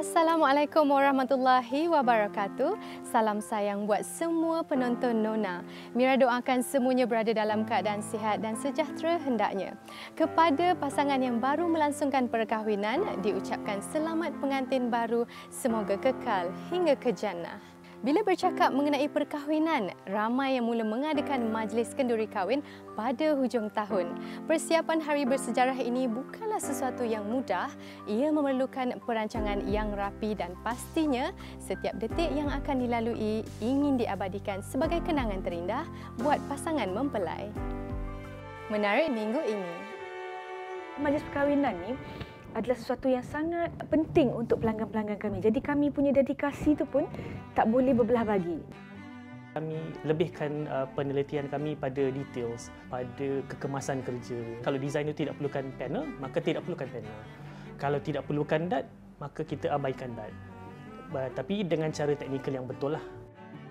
Assalamualaikum warahmatullahi wabarakatuh. Salam sayang buat semua penonton Nona. Mira doakan semuanya berada dalam keadaan sihat dan sejahtera hendaknya. Kepada pasangan yang baru melangsungkan perkahwinan, diucapkan selamat pengantin baru, semoga kekal hingga ke jannah. Bila bercakap mengenai perkahwinan, ramai yang mula mengadakan majlis kenduri kahwin pada hujung tahun. Persiapan hari bersejarah ini bukanlah sesuatu yang mudah. Ia memerlukan perancangan yang rapi dan pastinya setiap detik yang akan dilalui ingin diabadikan sebagai kenangan terindah buat pasangan mempelai. Menarik minggu ini. Majlis perkahwinan ni adalah sesuatu yang sangat penting untuk pelanggan-pelanggan kami. Jadi kami punya dedikasi tu pun tak boleh berbelah bagi. Kami lebihkan penelitian kami pada details, pada kekemasan kerja. Kalau design itu tidak perlukan panel, maka tidak perlukan panel. Kalau tidak perlukan dart, maka kita abaikan dart. Tapi dengan cara teknikal yang betul lah.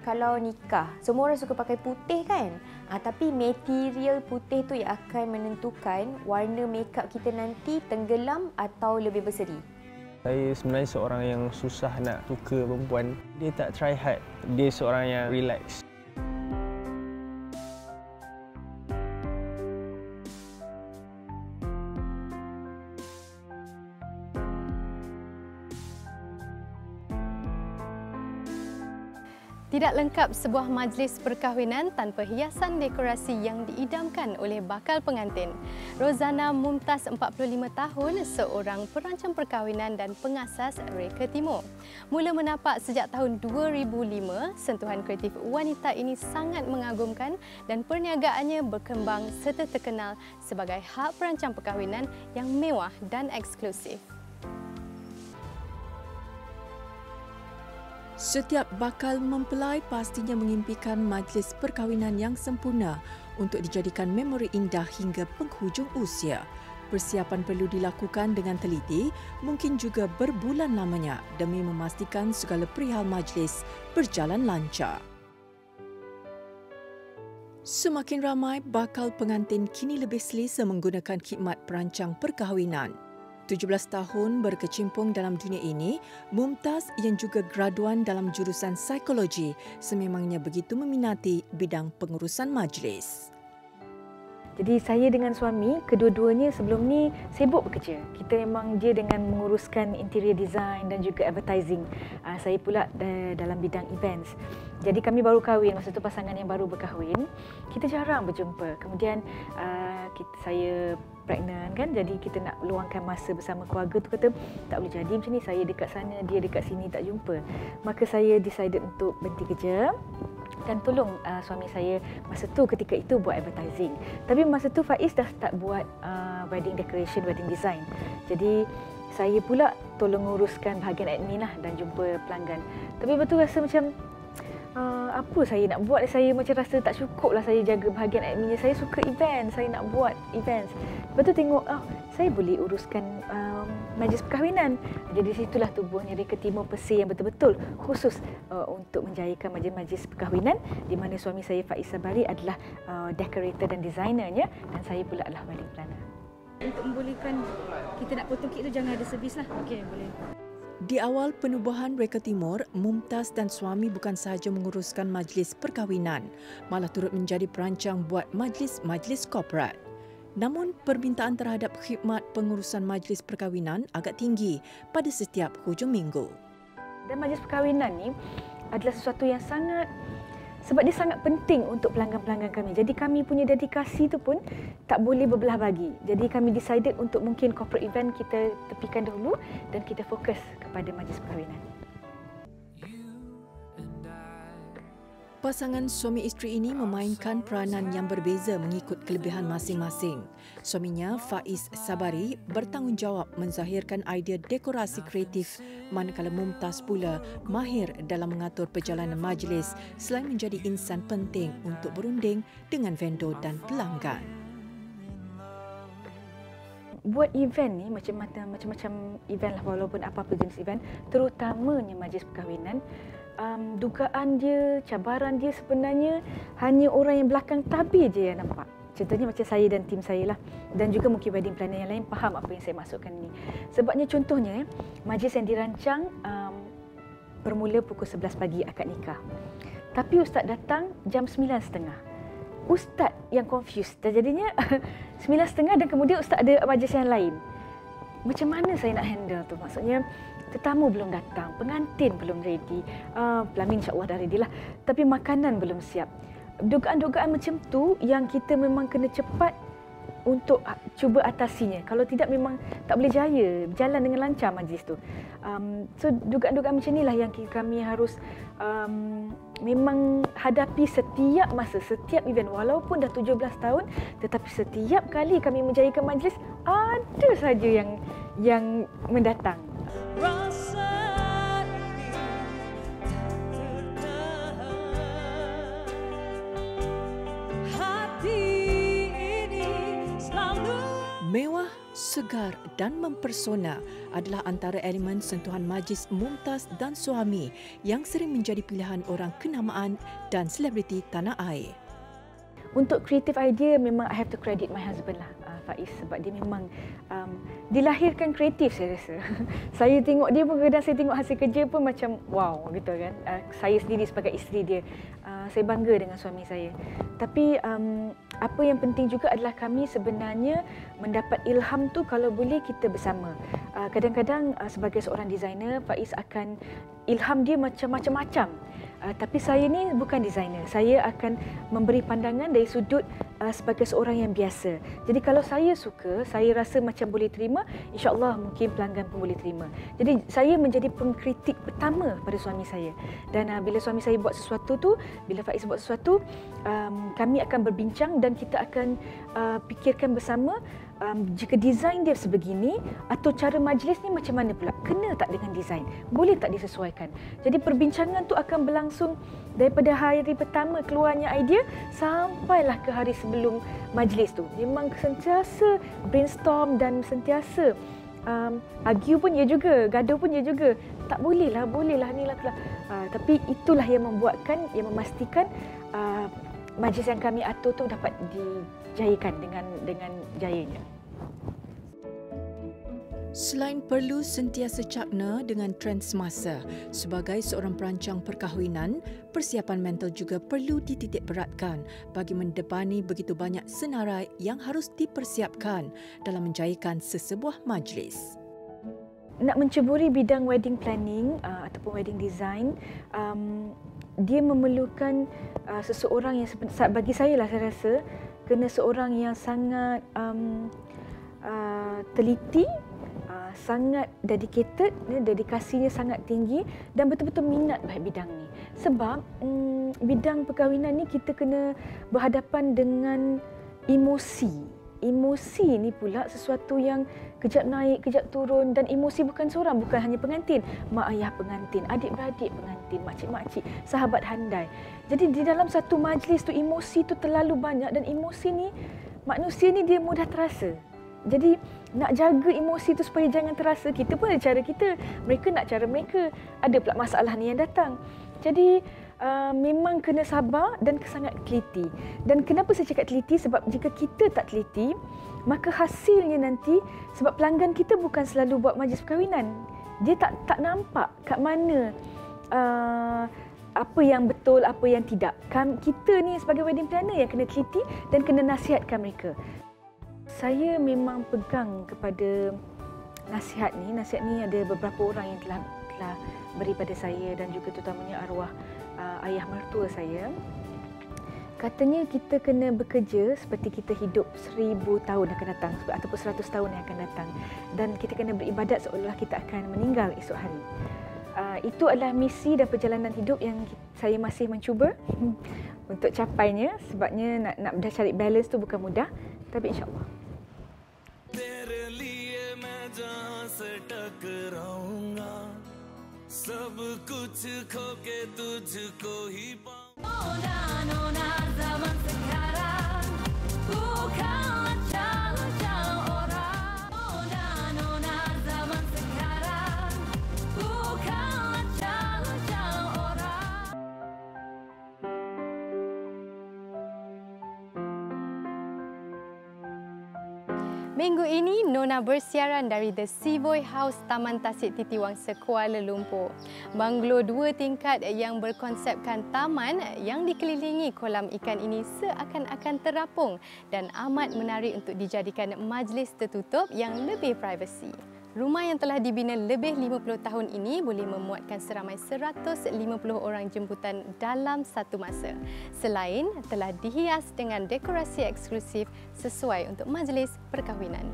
Kalau nikah, semua orang suka pakai putih kan? Tapi material putih tu yang akan menentukan warna makeup kita nanti tenggelam atau lebih berseri. Saya sebenarnya seorang yang susah nak suka perempuan. Dia tak try hard. Dia seorang yang relax. Tidak lengkap sebuah majlis perkahwinan tanpa hiasan dekorasi yang diidamkan oleh bakal pengantin. Rozana Mumtaz, 45 tahun, seorang perancang perkahwinan dan pengasas Reka Timur. Mula menapak sejak tahun 2005, sentuhan kreatif wanita ini sangat mengagumkan dan perniagaannya berkembang serta terkenal sebagai hak perancang perkahwinan yang mewah dan eksklusif. Setiap bakal mempelai pastinya mengimpikan majlis perkahwinan yang sempurna untuk dijadikan memori indah hingga penghujung usia. Persiapan perlu dilakukan dengan teliti, mungkin juga berbulan lamanya demi memastikan segala perihal majlis berjalan lancar. Semakin ramai bakal pengantin kini lebih selesa menggunakan khidmat perancang perkahwinan. 17 tahun berkecimpung dalam dunia ini, Mumtaz yang juga graduan dalam jurusan psikologi sememangnya begitu meminati bidang pengurusan majlis. Jadi saya dengan suami, kedua-duanya sebelum ni sibuk bekerja. Kita memang dia dengan menguruskan interior design dan juga advertising. Saya pula dalam bidang events. Jadi kami baru kahwin, masa tu pasangan yang baru berkahwin. Kita jarang berjumpa. Kemudian saya pregnant kan, jadi kita nak luangkan masa bersama keluarga tu kata tak boleh jadi macam ni, saya dekat sana, dia dekat sini tak jumpa. Maka saya decided untuk berhenti kerja dan tolong suami saya masa tu ketika itu buat advertising. Tapi masa tu Faiz dah start buat wedding decoration, wedding design. Jadi saya pula tolong uruskan bahagian admin lah dan jumpa pelanggan. Tapi betul rasa macam apa saya nak buat, saya macam rasa tak cukup lah saya jaga bahagian adminnya. Saya suka event, saya nak buat events. Lepas tu tengok, saya boleh uruskan majlis perkahwinan. Jadi situlah tubuhnya Reka Timur Persih yang betul-betul khusus untuk menjayakan majlis-majlis perkahwinan, di mana suami saya Faiz Sabari adalah decorator dan designernya dan saya pula adalah wedding planner. Untuk membolehkan kita nak potong kek tu jangan ada servis lah. Okey, boleh. Di awal penubuhan Reka Timur, Mumtaz dan suami bukan sahaja menguruskan majlis perkahwinan, malah turut menjadi perancang buat majlis-majlis korporat. Namun, permintaan terhadap khidmat pengurusan majlis perkahwinan agak tinggi pada setiap hujung minggu. Dan majlis perkahwinan ni adalah sesuatu yang sebab dia sangat penting untuk pelanggan-pelanggan kami. Jadi kami punya dedikasi tu pun tak boleh berbelah bagi. Jadi kami decided untuk mungkin corporate event kita tepikan dahulu dan kita fokus kepada majlis perkahwinan. Pasangan suami isteri ini memainkan peranan yang berbeza mengikut kelebihan masing-masing. Suaminya, Faiz Sabari, bertanggungjawab menzahirkan idea dekorasi kreatif, manakala Mumtaz pula mahir dalam mengatur perjalanan majlis selain menjadi insan penting untuk berunding dengan vendor dan pelanggan. Buat event ni macam-macam event lah, walaupun apa-apa jenis event, terutamanya majlis perkahwinan, dugaan dia, cabaran dia sebenarnya hanya orang yang belakang tabir je yang nampak. Contohnya macam saya dan tim saya lah. Dan juga mungkin wedding planner yang lain faham apa yang saya maksudkan ni. Sebabnya contohnya, majlis yang dirancang bermula pukul 11 pagi akad nikah. Tapi ustaz datang jam 9.30. Ustaz yang confused. Dan jadinya 9.30 dan kemudian ustaz ada majlis yang lain. Macam mana saya nak handle tu? Maksudnya tetamu belum datang, pengantin belum ready. Pelamin insya-Allah dah ready lah. Tapi makanan belum siap. Dugaan-dugaan macam tu yang kita memang kena cepat untuk cuba atasinya. Kalau tidak memang tak boleh jaya berjalan dengan lancar majlis tu. So dugaan-dugaan macam inilah yang kami harus memang hadapi setiap masa, setiap event. Walaupun dah 17 tahun, tetapi setiap kali kami menjayakan majlis, ada saja yang mendatang. Mewah, segar dan mempersona adalah antara elemen sentuhan majlis Mumtaz dan suami yang sering menjadi pilihan orang kenamaan dan selebriti tanah air. Untuk creative idea memang I have to credit my husband lah, Faiz, sebab dia memang dilahirkan kreatif saya rasa. Saya tengok dia pun kadang saya tengok hasil kerja pun macam wow gitu kan. Saya sendiri sebagai isteri dia, saya bangga dengan suami saya. Tapi apa yang penting juga adalah kami sebenarnya mendapat ilham tu kalau boleh kita bersama. Kadang-kadang sebagai seorang designer, Faiz akan ilham dia macam-macam. Tapi saya ni bukan designer. Saya akan memberi pandangan dari sudut sebagai seorang yang biasa. Jadi kalau saya suka, saya rasa macam boleh terima, insya-Allah mungkin pelanggan pun boleh terima. Jadi saya menjadi pengkritik pertama pada suami saya. Dan bila suami saya buat sesuatu tu, bila Faiz buat sesuatu, kami akan berbincang dan kita akan fikirkan bersama jika desain dia sebegini atau cara majlis ni macam mana pula? Kena tak dengan desain? Boleh tak disesuaikan? Jadi perbincangan tu akan berlangsung daripada hari pertama keluarnya idea sampailah ke hari sebelum majlis tu. Memang sentiasa brainstorm dan sentiasa argue pun ya juga, gaduh pun ya juga. Tak bolehlah ni lah. Tapi itulah yang membuatkan, yang memastikan majlis yang kami atur tu dapat dijayakan dengan jayanya. Selain perlu sentiasa cakna dengan trend semasa, sebagai seorang perancang perkahwinan, persiapan mental juga perlu dititik beratkan bagi mendepani begitu banyak senarai yang harus dipersiapkan dalam menjayakan sesebuah majlis. Nak menceburi bidang wedding planning ataupun wedding design, dia memerlukan seseorang yang bagi saya lah saya rasa kena seorang yang sangat teliti, sangat dedicated, dedikasinya sangat tinggi dan betul-betul minat bidang ni. Sebab bidang perkahwinan ni kita kena berhadapan dengan emosi. Emosi ni pula sesuatu yang kejap naik, kejap turun, dan emosi bukan seorang, bukan hanya pengantin, mak ayah pengantin, adik-beradik pengantin, makcik-makcik, sahabat handai. Jadi di dalam satu majlis tu emosi tu terlalu banyak dan emosi ni manusia ni dia mudah terasa. Jadi nak jaga emosi tu supaya jangan terasa, kita pun ada cara kita, mereka nak cara mereka, ada pula masalah ni yang datang. Jadi memang kena sabar dan sangat teliti. Dan kenapa saya cakap teliti? Sebab jika kita tak teliti, maka hasilnya nanti, sebab pelanggan kita bukan selalu buat majlis perkahwinan, dia tak nampak kat mana apa yang betul, apa yang tidak. Kita ni sebagai wedding planner yang kena teliti dan kena nasihatkan mereka. Saya memang pegang kepada nasihat ni. Nasihat ni ada beberapa orang yang telah beri pada saya dan juga terutamanya arwah ayah mertua saya. Katanya kita kena bekerja seperti kita hidup 1000 tahun akan datang ataupun 100 tahun yang akan datang, dan kita kena beribadat seolah kita akan meninggal esok hari. Itu adalah misi dan perjalanan hidup yang saya masih mencuba untuk capainya. Sebabnya nak dah cari balance tu bukan mudah, tapi insya-Allah. सब कुछ खो के तुझको ही Minggu ini, Nona bersiaran dari The Savoy House Taman Tasik Titi Wangsa, Kuala Lumpur. Banglo 2 tingkat yang berkonsepkan taman yang dikelilingi kolam ikan ini seakan-akan terapung dan amat menarik untuk dijadikan majlis tertutup yang lebih privasi. Rumah yang telah dibina lebih 50 tahun ini boleh memuatkan seramai 150 orang jemputan dalam satu masa. Selain telah dihias dengan dekorasi eksklusif sesuai untuk majlis perkahwinan.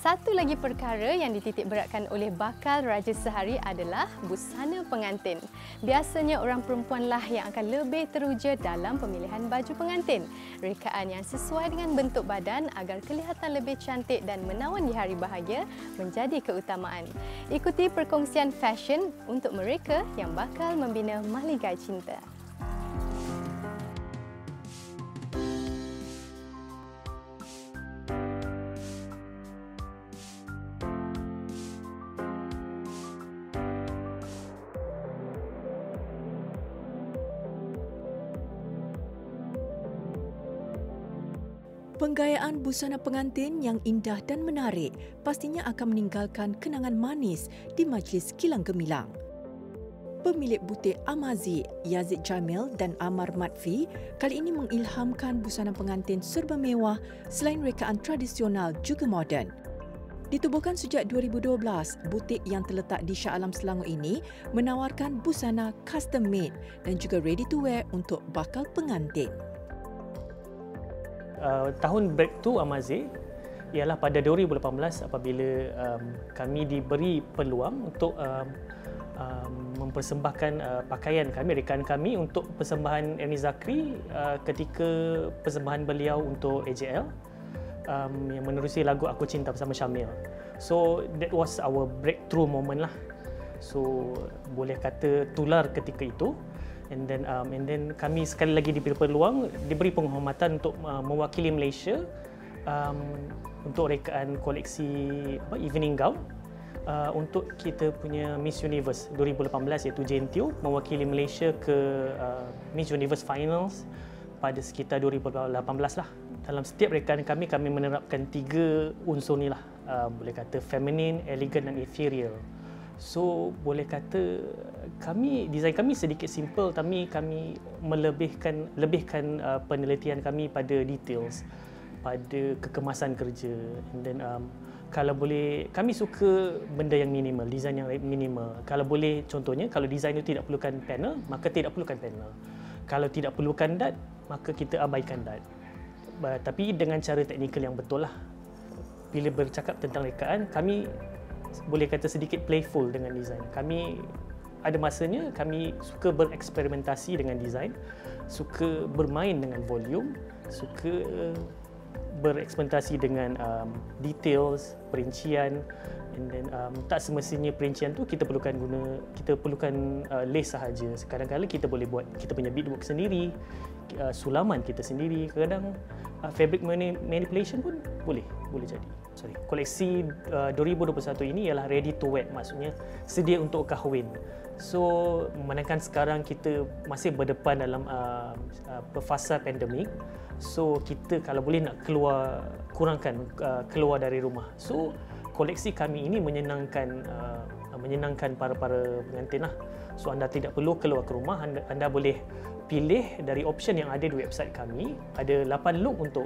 Satu lagi perkara yang dititik beratkan oleh bakal Raja Sehari adalah busana pengantin. Biasanya orang perempuanlah yang akan lebih teruja dalam pemilihan baju pengantin. Rekaan yang sesuai dengan bentuk badan agar kelihatan lebih cantik dan menawan di hari bahagia menjadi keutamaan. Ikuti perkongsian fashion untuk mereka yang bakal membina mahligai cinta. Penggayaan busana pengantin yang indah dan menarik pastinya akan meninggalkan kenangan manis di majlis kilang gemilang. Pemilik butik Amazi, Yazid Jamil dan Amar Matfi kali ini mengilhamkan busana pengantin serba mewah selain rekaan tradisional juga moden. Ditubuhkan sejak 2012, butik yang terletak di Shah Alam Selangor ini menawarkan busana custom made dan juga ready to wear untuk bakal pengantin. Tahun breakthrough Amazi ialah pada 2018 apabila kami diberi peluang untuk mempersembahkan pakaian kami, rekaan kami untuk persembahan Ernie Zakri ketika persembahan beliau untuk AJL yang menerusi lagu Aku Cinta bersama Syamil. So that was our breakthrough moment lah. So boleh kata tular ketika itu. And then kami sekali lagi diberi peluang, diberi penghormatan untuk mewakili Malaysia untuk rekaan koleksi evening gown untuk kita punya Miss Universe 2018 iaitu Jane Teo mewakili Malaysia ke Miss Universe Finals pada sekitar 2018 lah. Dalam setiap rekaan kami menerapkan 3 unsur ni lah, boleh kata feminine, elegant dan ethereal. So boleh kata desain kami sedikit simple tapi kami lebihkan penelitian kami pada details, pada kekemasan kerja. And then kalau boleh kami suka benda yang minimal, desain yang minimal. Kalau boleh contohnya kalau desain itu tidak perlukan panel, maka tidak perlukan panel. Kalau tidak perlukan dot, maka kita abaikan dot. Tapi dengan cara teknikal yang betul lah. Bila bercakap tentang rekaan, kami boleh kata sedikit playful dengan desain. Kami ada masanya kami suka bereksperimentasi dengan desain, suka bermain dengan volume, suka bereksperimentasi dengan details, perincian, and then tak semestinya perincian tu kita perlukan lace sahaja. Kadang-kadang kita boleh buat kita punya beadwork sendiri, sulaman kita sendiri, kadang fabric manipulation pun boleh jadi. Koleksi 2021 ini ialah ready to wear, maksudnya sedia untuk kahwin. So memandangkan sekarang kita masih berdepan dalam fasa pandemik, so kita kalau boleh nak kurangkan keluar dari rumah. So koleksi kami ini menyenangkan para pengantin lah. So anda tidak perlu keluar ke rumah, anda boleh pilih dari option yang ada di website kami. Ada 8 look untuk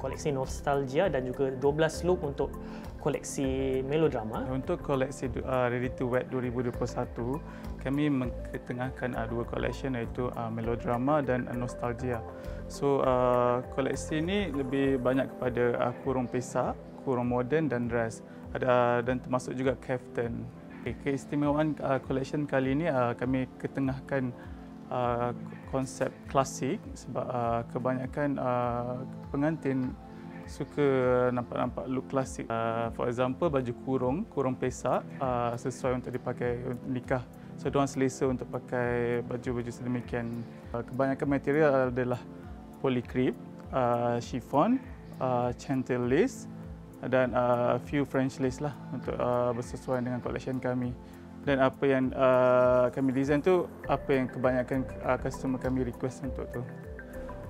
koleksi nostalgia dan juga 12 look untuk koleksi melodrama. Untuk koleksi Ready to Wear 2021, kami mengetengahkan 2 collection iaitu melodrama dan nostalgia. So koleksi ini lebih banyak kepada kurung pesak, kurung moden dan dress. Dan termasuk juga kaftan. Keistimewaan collection kali ini kami ketengahkan konsep klasik sebab kebanyakan pengantin suka nampak look klasik. For example, baju kurung pesak sesuai untuk dipakai nikah. So, diorang selesa untuk pakai baju-baju sedemikian. Kebanyakan material adalah polycrep, chiffon, chantel lace dan few French lace lah untuk bersesuaian dengan collection kami. Dan apa yang kami design tu apa yang kebanyakan customer kami request untuk tu.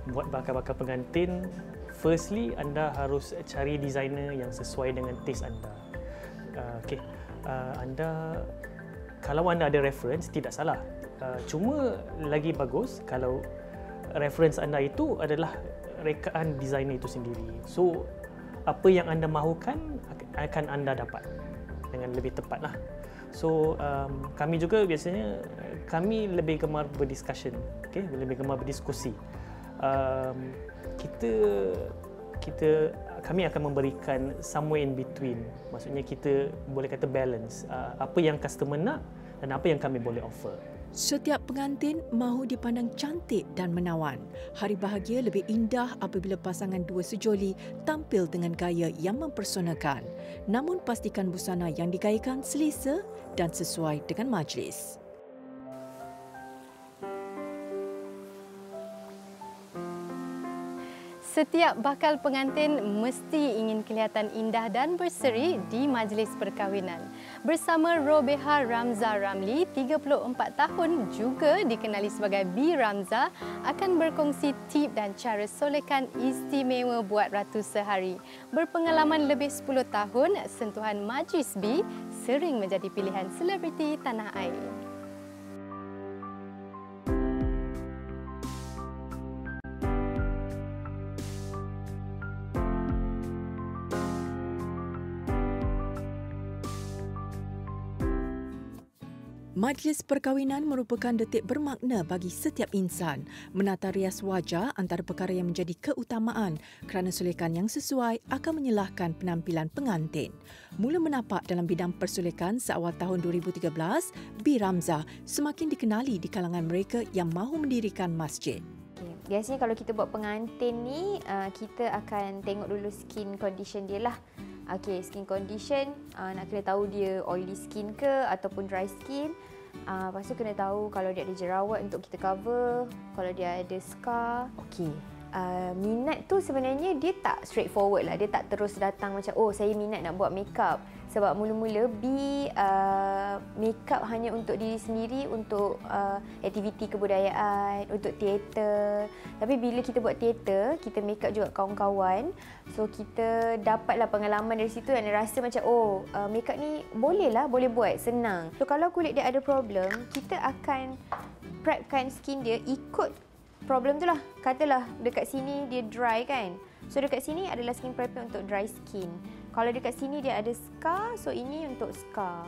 buat bakal-bakal pengantin, firstly anda harus cari designer yang sesuai dengan taste anda. Anda, kalau anda ada reference, tidak salah. Cuma lagi bagus kalau reference anda itu adalah rekaan designer itu sendiri. So, apa yang anda mahukan akan anda dapat dengan lebih tepat lah. So, kami juga biasanya, kami lebih gemar berdiscussion, lebih gemar berdiskusi. Kami akan memberikan somewhere in between. Maksudnya kita boleh kata balance apa yang customer nak dan apa yang kami boleh offer. Setiap pengantin mahu dipandang cantik dan menawan. Hari bahagia lebih indah apabila pasangan dua sejoli tampil dengan gaya yang mempersonakan. Namun pastikan busana yang digayakan selesa dan sesuai dengan majlis. Setiap bakal pengantin mesti ingin kelihatan indah dan berseri di majlis perkahwinan. Bersama Robeha Ramza Ramli, 34 tahun juga dikenali sebagai B Ramza, akan berkongsi tip dan cara solekan istimewa buat ratu sehari. Berpengalaman lebih 10 tahun, sentuhan majlis B sering menjadi pilihan selebriti tanah air. Majlis perkahwinan merupakan detik bermakna bagi setiap insan. Menata rias wajah antara perkara yang menjadi keutamaan kerana solekan yang sesuai akan menyelahkan penampilan pengantin. Mula menapak dalam bidang persolekan seawal tahun 2013, B Ramza semakin dikenali di kalangan mereka yang mahu mendirikan masjid. Biasanya kalau kita buat pengantin ni, kita akan tengok dulu skin condition dia lah. Skin condition, nak kena tahu dia oily skin ke ataupun dry skin. Lepas tu kena tahu kalau dia ada jerawat untuk kita cover, kalau dia ada scar. Minat tu sebenarnya dia tak straightforward lah. Dia tak terus datang macam, oh saya minat nak buat makeup. Sebab mula-mula makeup hanya untuk diri sendiri, untuk aktiviti kebudayaan, untuk teater. Tapi bila kita buat teater, kita makeup juga kawan-kawan. So kita dapatlah pengalaman dari situ dan rasa macam, oh makeup ni boleh buat, senang. So kalau kulit dia ada problem, kita akan prepkan skin dia ikut problem tu lah. Katalah dekat sini dia dry kan. So dekat sini adalah skin prepper untuk dry skin. Kalau dekat sini dia ada scar, so ini untuk scar.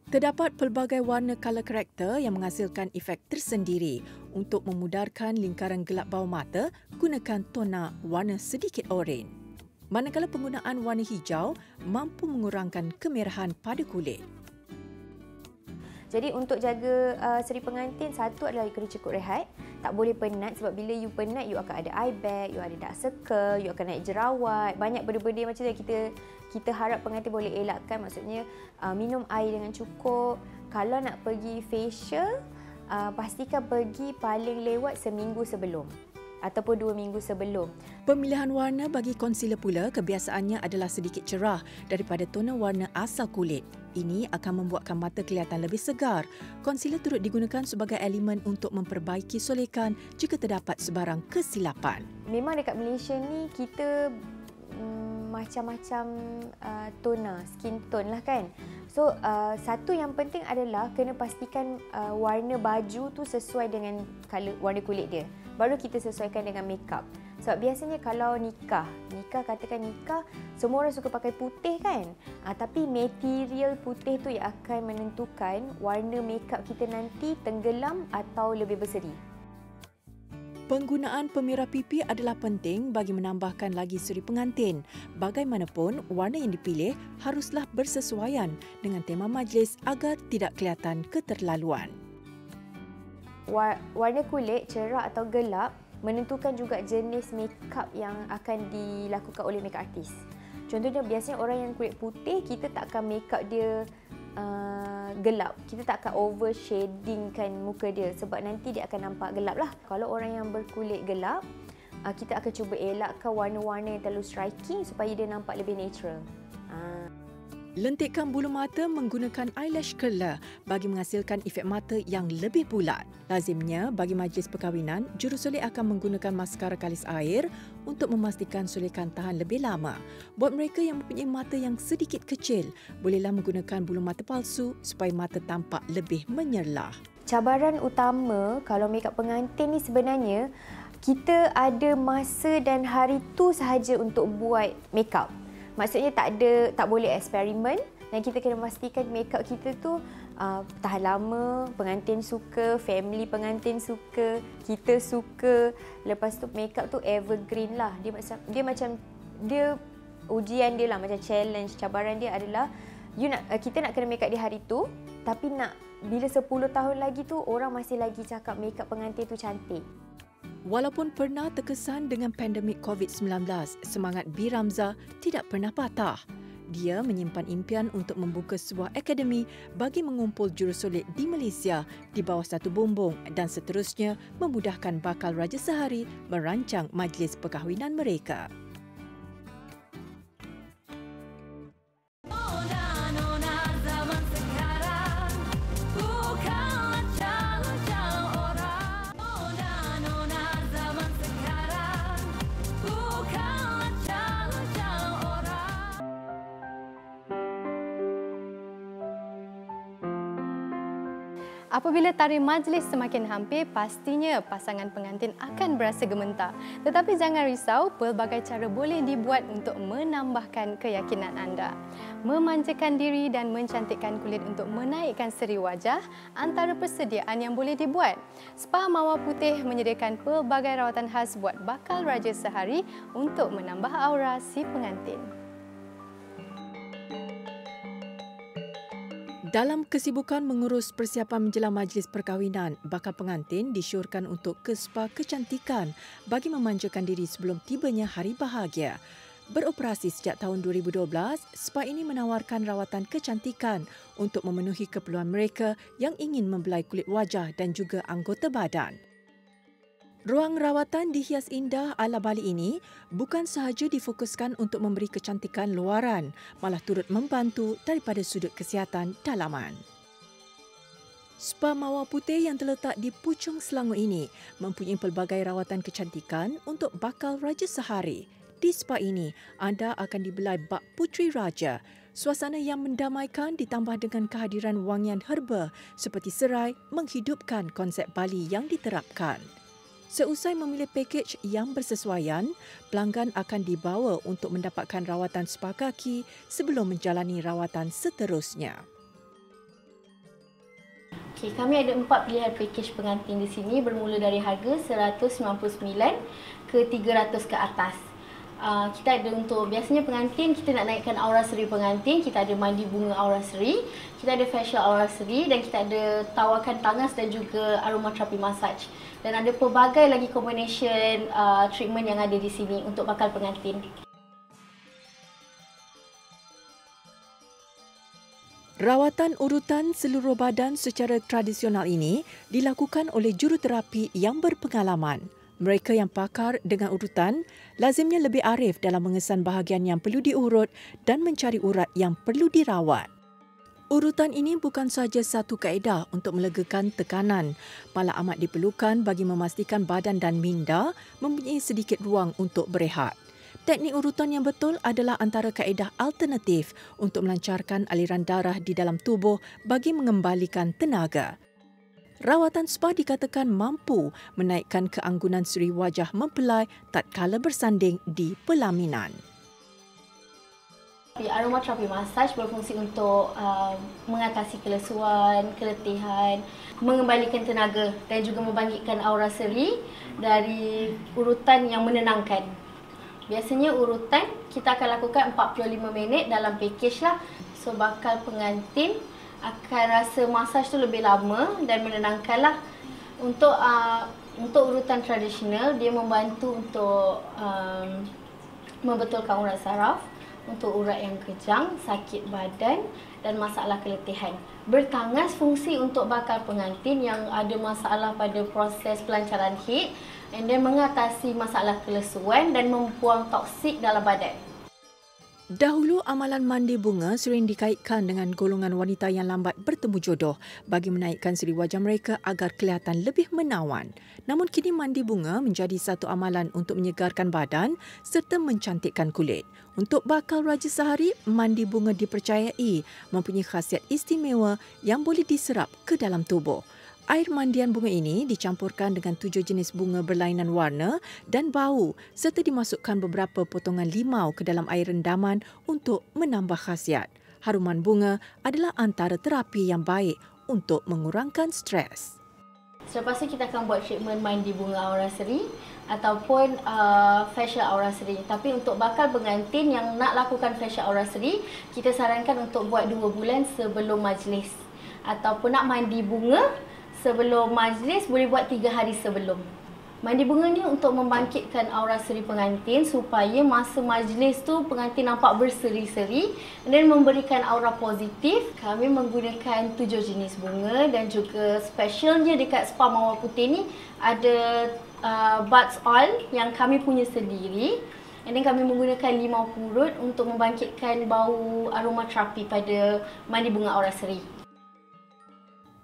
Terdapat pelbagai warna color karakter yang menghasilkan efek tersendiri. Untuk memudarkan lingkaran gelap bawah mata, gunakan tona warna sedikit oranye. Manakala penggunaan warna hijau mampu mengurangkan kemerahan pada kulit. Jadi untuk jaga seri pengantin, satu adalah you kena cukup rehat. Tak boleh penat sebab bila you penat, you akan ada eye bag, you ada dark circle, you akan naik jerawat. Banyak benda-benda macam tu kita harap pengantin boleh elakkan. Maksudnya minum air dengan cukup. Kalau nak pergi facial, pastikan pergi paling lewat seminggu sebelum ataupun 2 minggu sebelum. Pemilihan warna bagi concealer pula kebiasaannya adalah sedikit cerah daripada tona warna asal kulit. Ini akan membuatkan mata kelihatan lebih segar. Concealer turut digunakan sebagai elemen untuk memperbaiki solekan jika terdapat sebarang kesilapan. Memang dekat Malaysia ni kita macam-macam tona, skin tone lah kan. So satu yang penting adalah kena pastikan warna baju tu sesuai dengan warna kulit dia. Baru kita sesuaikan dengan makeup. Sebab biasanya kalau nikah, semua orang suka pakai putih kan? Tapi material putih tu yang akan menentukan warna makeup kita nanti tenggelam atau lebih berseri. Penggunaan pemerah pipi adalah penting bagi menambahkan lagi seri pengantin. Bagaimanapun, warna yang dipilih haruslah bersesuaian dengan tema majlis agar tidak kelihatan keterlaluan. Warna kulit cerah atau gelap menentukan juga jenis makeup yang akan dilakukan oleh makeup artist. Contohnya biasanya orang yang kulit putih, kita tak akan makeup dia gelap. Kita tak akan over shadingkan muka dia sebab nanti dia akan nampak gelap lah. Kalau orang yang berkulit gelap, kita akan cuba elakkan warna-warna yang terlalu striking supaya dia nampak lebih natural. Lentikkan bulu mata menggunakan eyelash curler bagi menghasilkan efek mata yang lebih bulat. Lazimnya, bagi majlis perkahwinan, jurusolek akan menggunakan maskara kalis air untuk memastikan solekan tahan lebih lama. Buat mereka yang mempunyai mata yang sedikit kecil, bolehlah menggunakan bulu mata palsu supaya mata tampak lebih menyerlah. Cabaran utama kalau makeup pengantin ni sebenarnya, kita ada masa dan hari tu sahaja untuk buat makeup. Maksudnya tak boleh eksperimen dan kita kena pastikan makeup kita tu tahan lama, pengantin suka, family pengantin suka, kita suka. Lepas tu makeup tu evergreen lah. Dia ujian dia lah, macam challenge, cabaran dia adalah kita nak kena makeup di hari tu, tapi bila 10 tahun lagi tu orang masih lagi cakap makeup pengantin tu cantik. Walaupun pernah terkesan dengan pandemik COVID-19, semangat B. Ramzah tidak pernah patah. Dia menyimpan impian untuk membuka sebuah akademi bagi mengumpul jurusolek di Malaysia di bawah satu bumbung dan seterusnya memudahkan bakal raja sehari merancang majlis perkahwinan mereka. Apabila tarikh majlis semakin hampir, pastinya pasangan pengantin akan berasa gementar. Tetapi jangan risau, pelbagai cara boleh dibuat untuk menambahkan keyakinan anda. Memanjakan diri dan mencantikkan kulit untuk menaikkan seri wajah antara persediaan yang boleh dibuat. Spa Mawar Putih menyediakan pelbagai rawatan khas buat bakal raja sehari untuk menambah aura si pengantin. Dalam kesibukan mengurus persiapan menjelang majlis perkahwinan, bakal pengantin disyorkan untuk ke spa kecantikan bagi memanjakan diri sebelum tibanya hari bahagia. Beroperasi sejak tahun 2012, spa ini menawarkan rawatan kecantikan untuk memenuhi keperluan mereka yang ingin membelai kulit wajah dan juga anggota badan. Ruang rawatan dihias indah ala Bali ini bukan sahaja difokuskan untuk memberi kecantikan luaran, malah turut membantu daripada sudut kesihatan dalaman. Spa Mawar Putih yang terletak di Puchong Selangor ini mempunyai pelbagai rawatan kecantikan untuk bakal raja sehari. Di spa ini, anda akan dibelai bak puteri raja. Suasana yang mendamaikan ditambah dengan kehadiran wangian herba seperti serai menghidupkan konsep Bali yang diterapkan. Seusai memilih pakej yang bersesuaian, pelanggan akan dibawa untuk mendapatkan rawatan spa kaki sebelum menjalani rawatan seterusnya. Okey, kami ada 4 pilihan pakej pengantin di sini bermula dari harga 199 ke 300 ke atas. Kita ada untuk biasanya pengantin, kita nak naikkan aura seri pengantin, kita ada mandi bunga aura seri, kita ada facial aura seri dan kita ada tawarkan tangas dan juga aromaterapi massage. Dan ada pelbagai lagi combination treatment yang ada di sini untuk bakal pengantin. Rawatan urutan seluruh badan secara tradisional ini dilakukan oleh juruterapi yang berpengalaman. Mereka yang pakar dengan urutan lazimnya lebih arif dalam mengesan bahagian yang perlu diurut dan mencari urat yang perlu dirawat. Urutan ini bukan sahaja satu kaedah untuk melegakan tekanan, malah amat diperlukan bagi memastikan badan dan minda mempunyai sedikit ruang untuk berehat. Teknik urutan yang betul adalah antara kaedah alternatif untuk melancarkan aliran darah di dalam tubuh bagi mengembalikan tenaga. Rawatan spa dikatakan mampu menaikkan keanggunan seri wajah mempelai tatkala bersanding di pelaminan. Aromaterapi massage berfungsi untuk mengatasi kelesuan, keletihan, mengembalikan tenaga dan juga membangkitkan aura seri dari urutan yang menenangkan. Biasanya urutan kita akan lakukan 45 minit dalam pakej lah. So bakal pengantin akan rasa masaj tu lebih lama dan menenangkan lah. Untuk urutan tradisional, dia membantu untuk membetulkan urat saraf, untuk urat yang kejang, sakit badan dan masalah keletihan. Bertangas fungsi untuk bakal pengantin yang ada masalah pada proses pelancaran haid dan mengatasi masalah kelesuan dan membuang toksik dalam badan. Dahulu, amalan mandi bunga sering dikaitkan dengan golongan wanita yang lambat bertemu jodoh bagi menaikkan seri wajah mereka agar kelihatan lebih menawan. Namun kini mandi bunga menjadi satu amalan untuk menyegarkan badan serta mencantikkan kulit. Untuk bakal Raja Sehari, mandi bunga dipercayai mempunyai khasiat istimewa yang boleh diserap ke dalam tubuh. Air mandian bunga ini dicampurkan dengan 7 jenis bunga berlainan warna dan bau serta dimasukkan beberapa potongan limau ke dalam air rendaman untuk menambah khasiat. Haruman bunga adalah antara terapi yang baik untuk mengurangkan stres. Selepas tu kita akan buat treatment mandi bunga aura seri ataupun facial aura seri. Tapi untuk bakal pengantin yang nak lakukan facial aura seri, kita sarankan untuk buat 2 bulan sebelum majlis. Ataupun nak mandi bunga sebelum majlis, boleh buat 3 hari sebelum. Mandi bunga ni untuk membangkitkan aura seri pengantin supaya masa majlis tu pengantin nampak berseri-seri dan memberikan aura positif. Kami menggunakan 7 jenis bunga dan juga specialnya dekat spa Mawar Putih ni ada buds oil yang kami punya sendiri. Dan kami menggunakan limau purut untuk membangkitkan bau aromaterapi pada mandi bunga aura seri.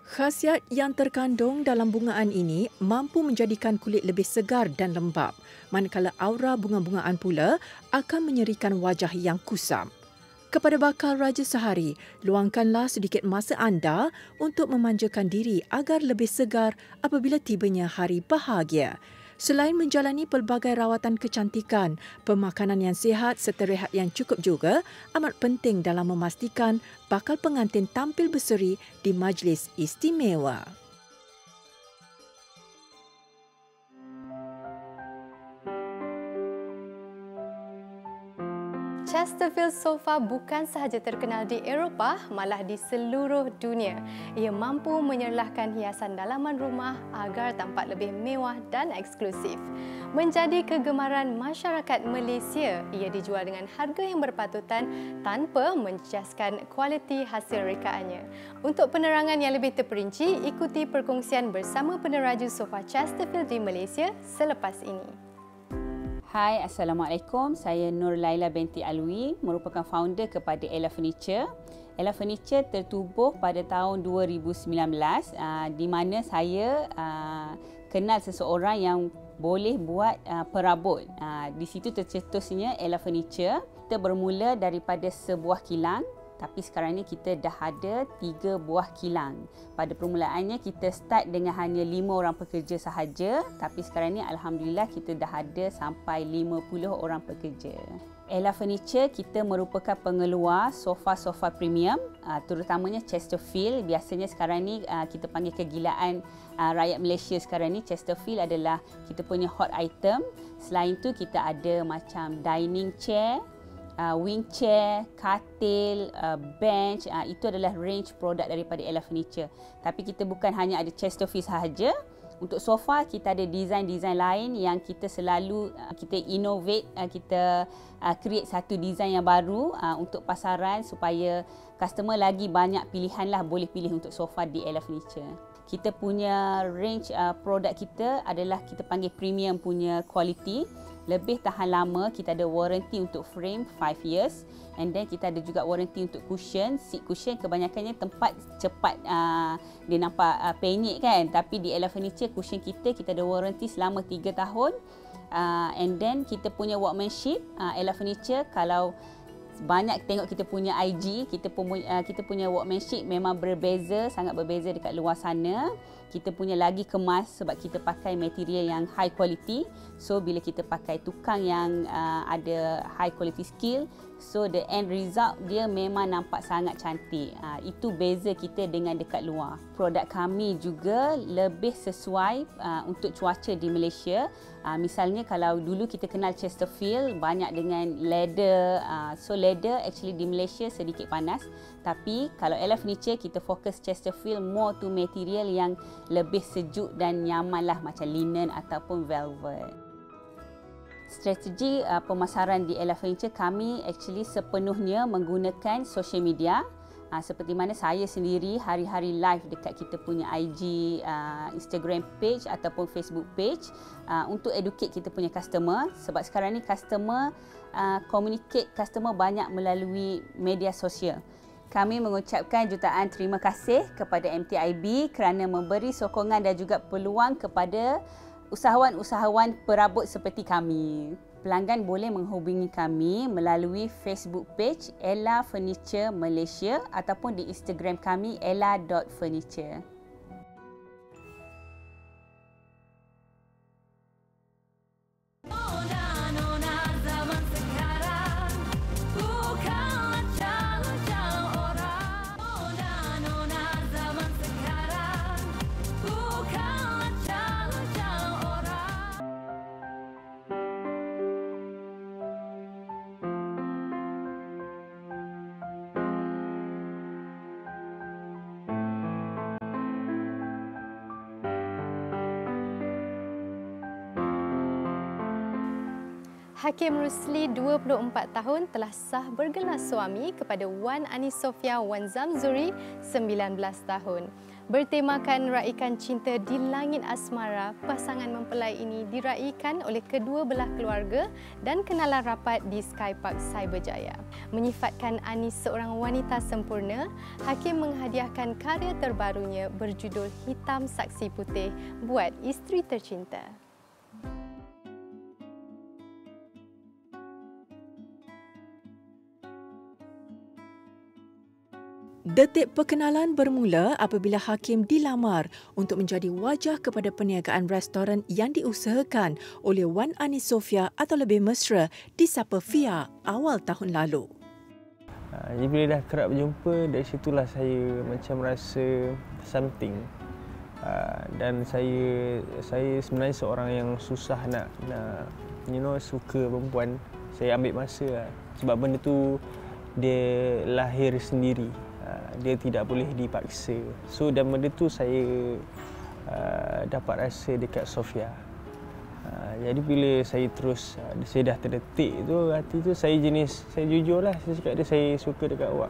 Khasiat yang terkandung dalam bungaan ini mampu menjadikan kulit lebih segar dan lembap, manakala aura bunga-bungaan pula akan menyerikan wajah yang kusam. Kepada bakal Raja Sehari, luangkanlah sedikit masa anda untuk memanjakan diri agar lebih segar apabila tibanya hari bahagia. Selain menjalani pelbagai rawatan kecantikan, pemakanan yang sihat serta rehat yang cukup juga amat penting dalam memastikan bakal pengantin tampil berseri di majlis istimewa. Chesterfield sofa bukan sahaja terkenal di Eropah, malah di seluruh dunia. Ia mampu menyerlahkan hiasan dalaman rumah agar tampak lebih mewah dan eksklusif. Menjadi kegemaran masyarakat Malaysia, ia dijual dengan harga yang berpatutan tanpa mencecaskan kualiti hasil rekaannya. Untuk penerangan yang lebih terperinci, ikuti perkongsian bersama peneraju sofa Chesterfield di Malaysia selepas ini. Hai, Assalamualaikum. Saya Nur Laila binti Alwi, merupakan founder kepada Ella Furniture. Ella Furniture tertubuh pada tahun 2019 di mana saya kenal seseorang yang boleh buat perabot. Di situ tercetusnya Ella Furniture. Kita bermula daripada sebuah kilang, tapi sekarang ni kita dah ada 3 buah kilang. Pada permulaannya kita start dengan hanya 5 orang pekerja sahaja, tapi sekarang ni alhamdulillah kita dah ada sampai 50 orang pekerja. Ella Furniture kita merupakan pengeluar sofa-sofa premium, terutamanya Chesterfield. Biasanya sekarang ni kita panggil kegilaan rakyat Malaysia sekarang ni. Chesterfield adalah kita punya hot item. Selain tu kita ada macam dining chair, wing chair, katil, bench, itu adalah range produk daripada Ella Furniture. Tapi kita bukan hanya ada Chesterfield sahaja. Untuk sofa kita ada design-design lain yang kita selalu kita innovate, kita create satu design yang baru untuk pasaran supaya customer lagi banyak pilihan lah boleh pilih untuk sofa di Ella Furniture. Kita punya range produk kita adalah kita panggil premium punya quality. Lebih tahan lama, kita ada warranty untuk frame 5 years and then kita ada juga warranty untuk cushion. Seat cushion kebanyakannya tempat cepat dia nampak penyek kan, tapi di Ella Furniture cushion kita ada warranty selama 3 tahun. And then kita punya workmanship, Ella Furniture kalau banyak tengok kita punya IG, kita punya workmanship memang berbeza, sangat berbeza dekat luar sana. Kita punya lagi kemas sebab kita pakai material yang high quality. So bila kita pakai tukang yang ada high quality skill, so the end result dia memang nampak sangat cantik. Itu beza kita dengan dekat luar. Produk kami juga lebih sesuai untuk cuaca di Malaysia. Misalnya kalau dulu kita kenal Chesterfield banyak dengan leather. So leather actually di Malaysia sedikit panas. Tapi kalau Ella Furniture kita fokus Chesterfield more to material yang lebih sejuk dan nyaman lah, macam linen ataupun velvet. Strategi pemasaran di Ella Furniture kami actually sepenuhnya menggunakan social media. Seperti mana saya sendiri hari-hari live dekat kita punya IG, Instagram page ataupun Facebook page untuk educate kita punya customer. Sebab sekarang ni customer communicate customer banyak melalui media sosial. Kami mengucapkan jutaan terima kasih kepada MTIB kerana memberi sokongan dan juga peluang kepada usahawan-usahawan perabot seperti kami. Pelanggan boleh menghubungi kami melalui Facebook page Ella Furniture Malaysia ataupun di Instagram kami ella.furniture. Hakim Rusli 24 tahun telah sah bergelar suami kepada Wan Anis Sofia Wan Zamzuri 19 tahun. Bertemakan raikan cinta di langit asmara, pasangan mempelai ini diraikan oleh kedua belah keluarga dan kenalan rapat di Sky Park Cyberjaya. Menyifatkan Anis seorang wanita sempurna, Hakim menghadiahkan karya terbarunya berjudul Hitam Saksi Putih buat isteri tercinta. Detik perkenalan bermula apabila Hakim dilamar untuk menjadi wajah kepada perniagaan restoran yang diusahakan oleh Wan Anis Sofia atau lebih mesra disapa Fia awal tahun lalu. Jadi bila dah kerap berjumpa, dari situlah saya macam rasa something. Dan saya sebenarnya seorang yang susah nak suka perempuan. Saya ambil masa sebab benda tu dia lahir sendiri. Dia tidak boleh dipaksa. So dan benda tu saya dapat rasa dekat Sofia. Jadi bila saya terus saya dah terdetik tu, hati tu saya jujur lah, saya cakap dia saya suka dekat awak.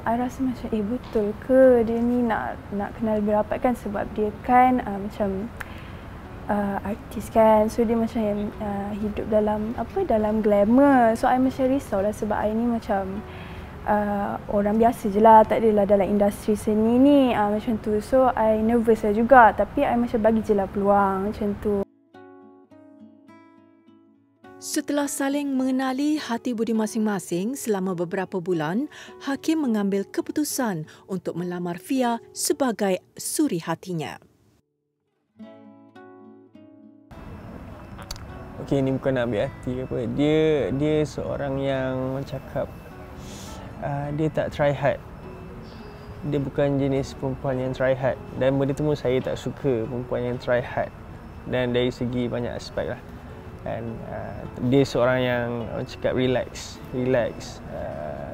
I rasa macam betul ke dia ni nak kenal lebih rapat kan, sebab dia kan macam artis kan, so dia macam hidup dalam glamour. So I macam risau lah sebab I ni macam orang biasa je lah, tak adalah dalam industri seni ni macam tu. So I nervous lah juga, tapi I macam bagi je lah peluang macam tu. Setelah saling mengenali hati budi masing-masing selama beberapa bulan, Hakim mengambil keputusan untuk melamar Fia sebagai suri hatinya. Okey, ni bukan nak ambil hati apa. Dia seorang yang cakap dia tak try hard. Dia bukan jenis perempuan yang try hard. Dan benda tu pun saya tak suka perempuan yang try hard. Dan dari segi banyak aspek lah. Dan dia seorang yang cakap relax,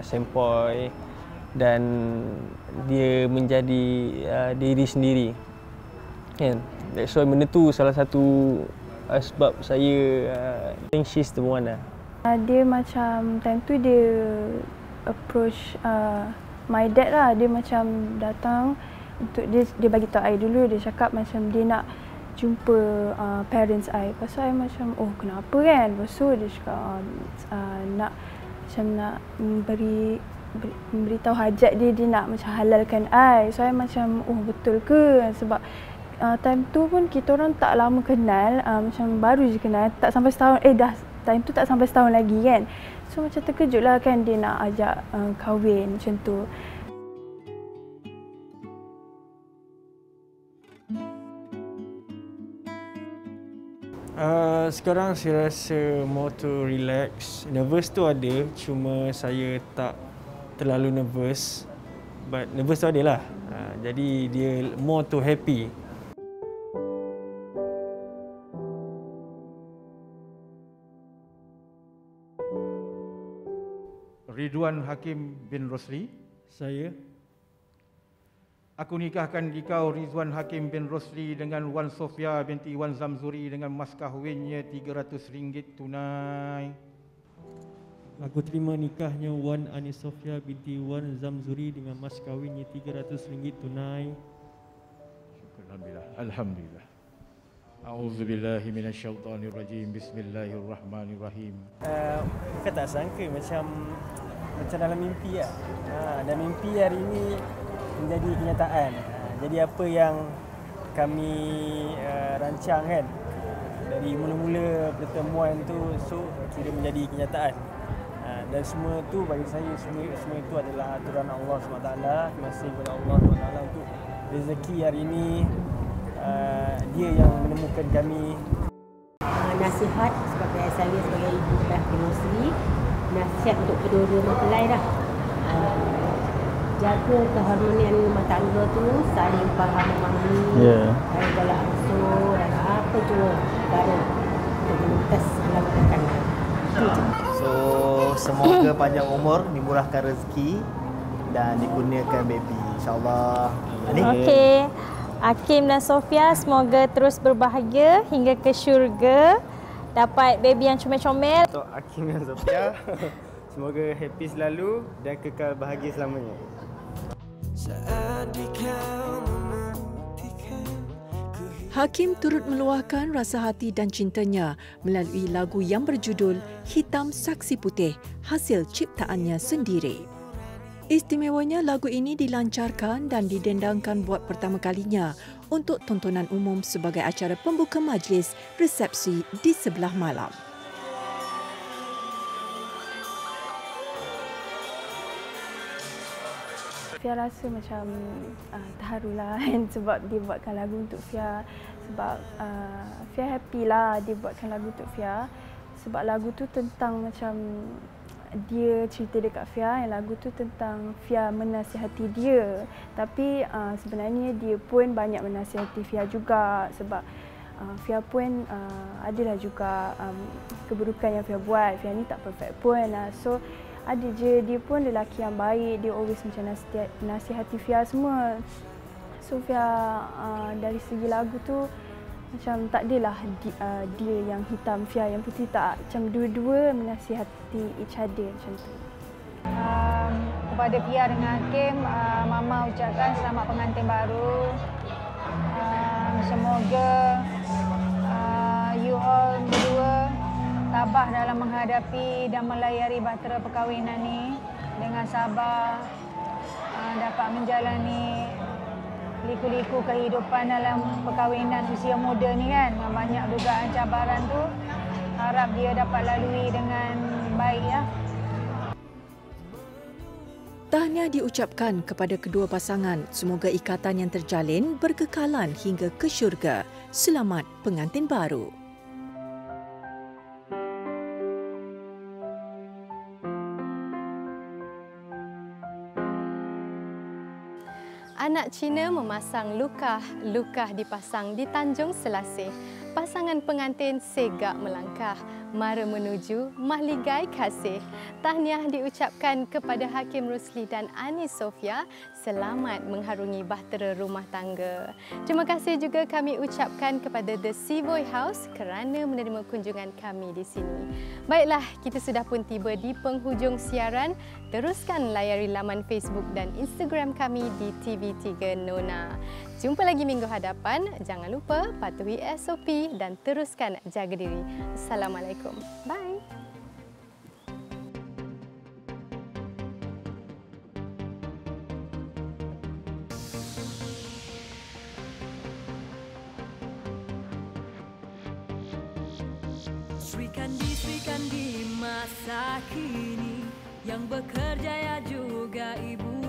sempoi. Dan dia menjadi diri sendiri. Kan? That's why benda tu salah satu sebab saya think she's the one lah. Dia macam time tu dia approach my dad lah. Dia macam datang untuk dia bagi tahu I dulu. Dia cakap macam dia nak jumpa parents I. Lepas tu I macam kenapa kan. Lepas tu dia cakap nak memberitahu hajat dia nak macam halalkan I. So I macam betul ke, sebab time tu pun kita orang tak lama kenal, macam baru je kenal, tak sampai setahun, time tu tak sampai setahun lagi kan. So macam terkejut lah kan dia nak ajak kahwin macam tu. Sekarang saya rasa more to relax. Nervous tu ada, cuma saya tak terlalu nervous. But nervous tu ada lah. Jadi dia more to happy. Ridwan Hakim bin Rosli. Saya. Aku nikahkan dikau Ridwan Hakim bin Rosli dengan Wan Sofia binti Wan Zamzuri dengan mas kahwinnya RM300 tunai. Aku terima nikahnya Wan Anis Sofia binti Wan Zamzuri dengan mas kawinnya RM300 tunai. Alhamdulillah. Alhamdulillah. A'udzubillahi minasyaitonirrajim. Bismillahirrahmanirrahim. Kita tak sangka macam dalam mimpi lah. Dan mimpi hari ini menjadi kenyataan. Jadi apa yang kami rancang kan dari mula-mula pertemuan tu kira menjadi kenyataan. Dan semua tu bagi saya semua itu adalah aturan Allah SWT. Terima kasih kepada Allah SWT untuk rezeki hari ini. Dia yang menemukan kami. Nasihat sebagai saya sebagai ibu Hakim Rosli, nasihat untuk kedua-dua mempelai dah. Jaga keharmonian rumah tangga tu, saling faham memahami, dalam ansur dan apa jua cara untuk melintas dalam perkara. So semoga panjang umur, dimurahkan rezeki dan dikurniakan baby, insyaAllah. Okey, Hakim dan Sofia semoga terus berbahagia hingga ke syurga, dapat baby yang comel-comel. Untuk Hakim dan Sofia, semoga happy selalu dan kekal bahagia selamanya. Hakim turut meluahkan rasa hati dan cintanya melalui lagu yang berjudul Hitam Saksi Putih, hasil ciptaannya sendiri. Istimewanya lagu ini dilancarkan dan didendangkan buat pertama kalinya untuk tontonan umum sebagai acara pembuka majlis resepsi di sebelah malam. Fia rasa macam terharulah kan sebab dia buatkan lagu untuk Fia. Sebab Fia happy lah dia buatkan lagu untuk Fia. Sebab lagu tu tentang macam dia cerita dekat Fia, yang lagu tu tentang Fia menasihati dia. Tapi sebenarnya dia pun banyak menasihati Fia juga sebab Fia pun adalah juga keburukan yang Fia buat. Fia ni tak perfect pun. So ada je, dia pun lelaki yang baik, dia always macam nasihati Fia semua. So Fia dari segi lagu tu macam tak adalah dia yang hitam, Fia yang putih, tak. Macam dua-dua menasihati each other macam tu. Kepada Fia dengan Hakim, Mama ucapkan selamat pengantin baru. Semoga you all berdua tabah dalam menghadapi dan melayari bahtera perkahwinan ni dengan sabar, dapat menjalani liku-liku kehidupan dalam perkahwinan usia muda ni kan, dengan banyak dugaan cabaran tu. Harap dia dapat lalui dengan baik ya. Tahniah diucapkan kepada kedua pasangan. Semoga ikatan yang terjalin berkekalan hingga ke syurga. Selamat pengantin baru. Anak Cina memasang lukah, lukah dipasang di Tanjung Selasih. Pasangan pengantin segak melangkah, mara menuju mahligai kasih. Tahniah diucapkan kepada Hakim Rosli dan Anis Sofia. Selamat mengharungi bahtera rumah tangga. Terima kasih juga kami ucapkan kepada The Savoy House kerana menerima kunjungan kami di sini. Baiklah, kita sudah pun tiba di penghujung siaran. Teruskan layari laman Facebook dan Instagram kami di TV3 Nona. Jumpa lagi minggu hadapan. Jangan lupa patuhi SOP dan teruskan jaga diri. Assalamualaikum. Bye. Sri Kandi masa kini yang bekerja ya juga ibu.